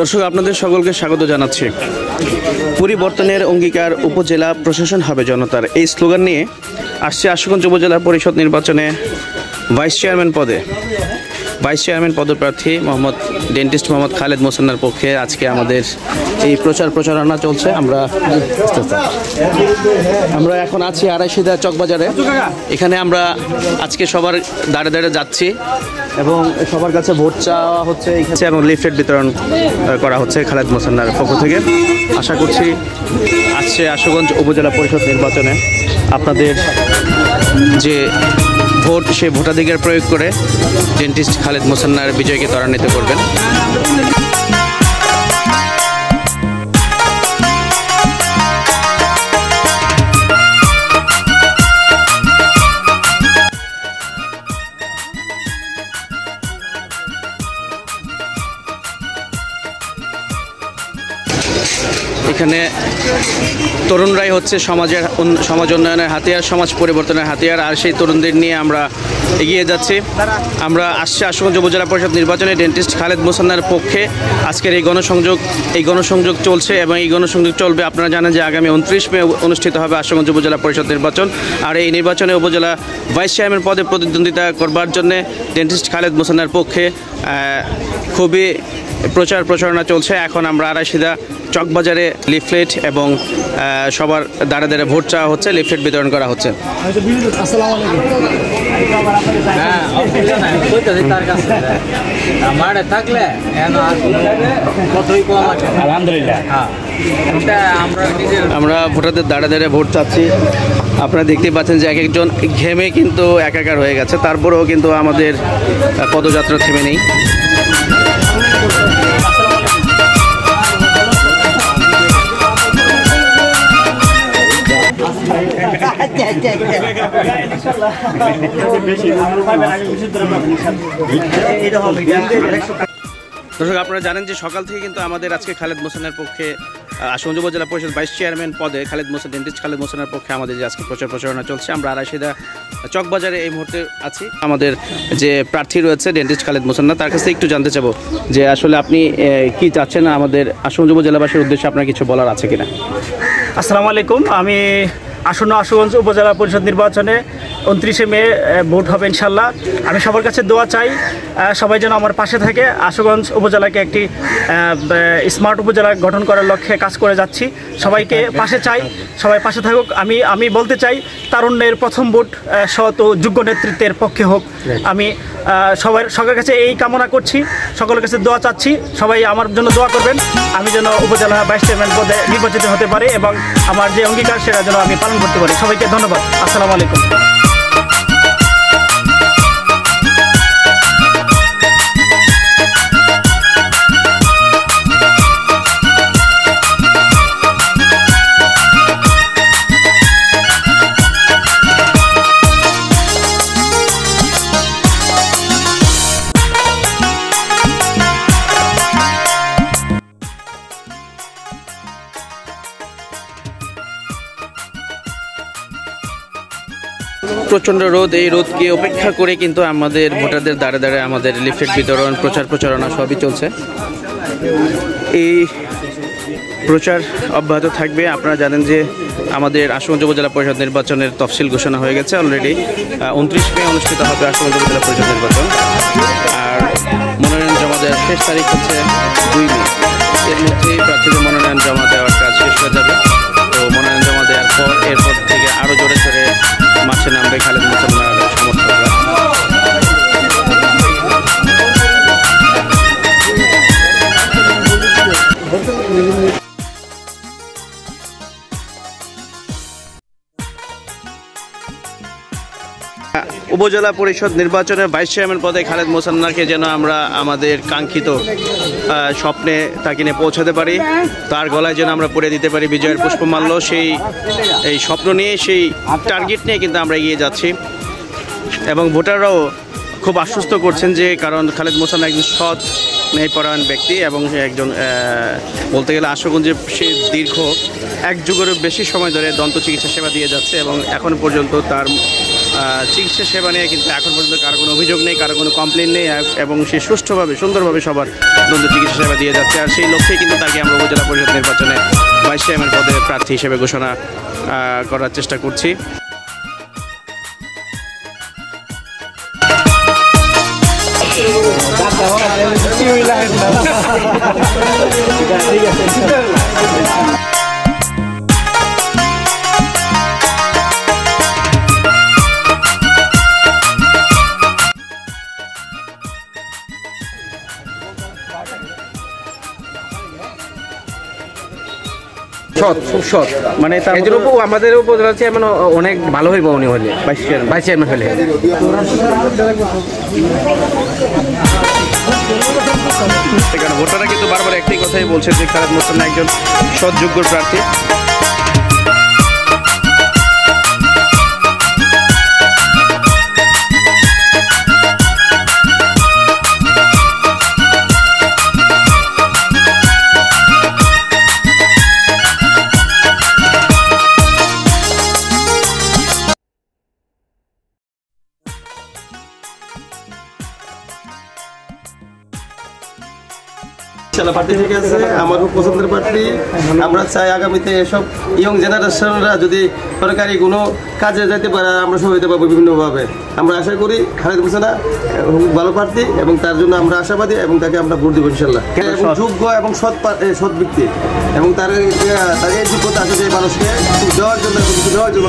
দর্শক আপনাদের সকলকে স্বাগত জানাচ্ছি। পরিবর্তনের অঙ্গীকার, উপজেলা প্রশাসন হবে জনতার, এই স্লোগান নিয়ে আসছে আশুগঞ্জ উপজেলা পরিষদ নির্বাচনে ভাইস চেয়ারম্যান পদপ্রার্থী ডেন্টিস্ট মোহাম্মদ খালেদ মোসান্নার পক্ষে আজকে আমাদের এই প্রচারণা চলছে। আমরা এখন আছি আড়াইশিদা চকবাজারে। এখানে আমরা আজকে সবার দাঁড়ে দাঁড়ে যাচ্ছি এবং সবার কাছে ভোট চাওয়া হচ্ছে এবং লিফলেট বিতরণ করা হচ্ছে খালেদ মোসান্নার পক্ষ থেকে। আশা করছি আসছে আশুগঞ্জ উপজেলা পরিষদ নির্বাচনে আপনাদের যে ভোট, সেই ভোটাধিকার প্রয়োগ করে ডেন্টিস্ট খালেদ মোসান্নার বিজয়কে ত্বরান্বিত করবেন। এখানে তরুণরাই হচ্ছে সমাজ উন্নয়নের হাতিয়ার, সমাজ পরিবর্তনের হাতিয়ার, আর সেই তরুণদের নিয়ে আমরা এগিয়ে যাচ্ছি। আমরা আসছে আশুগঞ্জ উপজেলা পরিষদ নির্বাচনে ডেন্টিস্ট খালেদ মোসান্নার পক্ষে আজকের এই গণসংযোগ চলছে এবং এই গণসংযোগ চলবে। আপনারা জানেন যে আগামী 29 মে অনুষ্ঠিত হবে আশুগঞ্জ উপজেলা পরিষদ নির্বাচন, আর এই নির্বাচনে উপজেলা ভাইস চেয়ারম্যান পদে প্রতিদ্বন্দ্বিতা করবার জন্যে ডেন্টিস্ট খালেদ মোসান্নার পক্ষে খুবই প্রচারণা চলছে। এখন আমরা আড়াইশিদা চকবাজারে লিফলেট এবং সবার দাঁড়ে দাঁড়ে ভোট চাওয়া হচ্ছে, লিফলেট বিতরণ করা হচ্ছে। আমরা ভোটারদের দাঁড়ে দাঁড়ে ভোট চাচ্ছি। আপনারা দেখতেই পাচ্ছেন যে এক একজন ঘেমে কিন্তু একাকার হয়ে গেছে, তারপরেও কিন্তু আমাদের পদযাত্রা থেমে নেই। দর্শক আপনারা জানেন যে সকাল থেকে কিন্তু আমাদের আজকে খালেদ মোসান্নার পক্ষে আশুগঞ্জ উপজেলা পরিষদ ভাইস চেয়ারম্যান পদে ডেন্টিস্ট খালেদ মোসান্নার পক্ষে আমাদের যে আজকে প্রচারণা চলছে। আমরা আড়াইশিদা চকবাজারে এই মুহূর্তে আছি। আমাদের যে প্রার্থী রয়েছে ডেন্টিস্ট খালেদ মোসান্না, তার কাছে একটু জানতে চাবো যে আসলে আপনি কি চাচ্ছেন, আমাদের আশুগঞ্জ উপজেলাবাসীর উদ্দেশ্যে আপনার কিছু বলার আছে কিনা। আসসালামু আলাইকুম। আমি আসন্ন আশুগঞ্জ উপজেলা পরিষদ নির্বাচনে 29 মে ভোট হবে ইনশাল্লাহ। আমি সবার কাছে দোয়া চাই, সবাই যেন আমার পাশে থাকে। আশুগঞ্জ উপজেলাকে একটি স্মার্ট উপজেলা গঠন করার লক্ষ্যে কাজ করে যাচ্ছি। সবাইকে পাশে চাই, সবাই পাশে থাকুক। আমি বলতে চাই তারুণ্যের প্রথম ভোট সৎ ও যোগ্য নেতৃত্বের পক্ষে হোক। আমি সবার কাছে এই কামনা করছি, সকলের কাছে দোয়া চাচ্ছি। সবাই আমার জন্য দোয়া করবেন, আমি যেন উপজেলা ভাইস চেয়ারম্যান পদে নির্বাচিত হতে পারি এবং আমার যে অঙ্গীকার সেটা যেন আমি পালন করতে পারি। সবাইকে ধন্যবাদ। আসসালামু আলাইকুম। প্রচণ্ড রোদ, এই রোদকে উপেক্ষা করে কিন্তু আমাদের ভোটারদের দাঁড়ে দাঁড়ে আমাদের লিফলেট বিতরণ, প্রচারণা সবই চলছে। এই প্রচার অব্যাহত থাকবে। আপনারা জানেন যে আমাদের আশুগঞ্জ উপজেলা পরিষদ নির্বাচনের তফসিল ঘোষণা হয়ে গেছে অলরেডি। 29 মে অনুষ্ঠিত হবে আশুগঞ্জ উপজেলা পরিষদ নির্বাচন, আর মনোনয়ন জমা দেওয়ার শেষ তারিখ হচ্ছে 2 মে। এর মধ্যেই প্রার্থীদের মনোনয়ন জমা দেওয়ার কাজ শেষ হয়ে যাবে। তো মনোনয়ন জমা দেওয়ার পর এরপর থেকে আরও জোরে সোরে মাঠে নামবে খালেদ মোসান্নার সমর্থকরা। উপজেলা পরিষদ নির্বাচনে ভাইস চেয়ারম্যান পদে খালেদ মোসান্নাকে যেন আমরা আমাদের কাঙ্ক্ষিত স্বপ্নে তাকে নিয়ে পৌঁছাতে পারি, তার গলায় যেন আমরা পড়ে দিতে পারি বিজয়ের পুষ্পমাল্য। এই স্বপ্ন নিয়ে, সেই টার্গেট নিয়ে কিন্তু আমরা এগিয়ে যাচ্ছি এবং ভোটাররাও খুব আশ্বস্ত করছেন যে, কারণ খালেদ মোসান্না একজন সৎ ন্যায়পরায়ণ ব্যক্তি এবং একজন বলতে গেলে আশুগঞ্জে সে দীর্ঘ 1 যুগেরও বেশি সময় ধরে দন্ত চিকিৎসা সেবা দিয়ে যাচ্ছে এবং এখন পর্যন্ত তার চিকিৎসা সেবা নিয়ে কিন্তু এখন পর্যন্ত কারো কোনো অভিযোগ নেই, কারো কোনো কমপ্লেন নেই, এবং সে সুষ্ঠুভাবে সুন্দরভাবে সবার দন্ত চিকিৎসা সেবা দিয়ে যাচ্ছে। আর সেই লক্ষ্যেই কিন্তু তাকে আমরা উপজেলা পরিষদ নির্বাচনে ভাইস চেয়ারম্যান পদে প্রার্থী হিসেবে ঘোষণা করার চেষ্টা করছি। সৎ, খুব সৎ। মানে তার এদের উপর আমাদের উপজেলা চেয়ারম্যান অনেক ভালো হইব উনি হলে, ভাইস চেয়ারম্যান হলে। ভোটাররা কিন্তু বারবার একটাই কথাই বলছে যে খালেদ মোস্তানা একজন সৎ যোগ্য প্রার্থী। প্রার্থী ঠিক আছে, আমার খুব পছন্দের প্রার্থী। আমরা চাই আগামীতে এসব ইয়ং জেনারেশনরা যদি সরকারি কোনো কাজে যেতে পারে, আমরা সহায়তা পাবো বিভিন্নভাবে। আমরা আশা করি খালেদ মোস্তানা ভালো প্রার্থী এবং তার জন্য আমরা আশাবাদী এবং তাকে আমরা ভোট দেবো ইনশাল্লাহ। এবং যোগ্য এবং সৎ ব্যক্তি এবং তার এই যোগ্যতা আছে যে মানুষকে দেওয়ার জন্য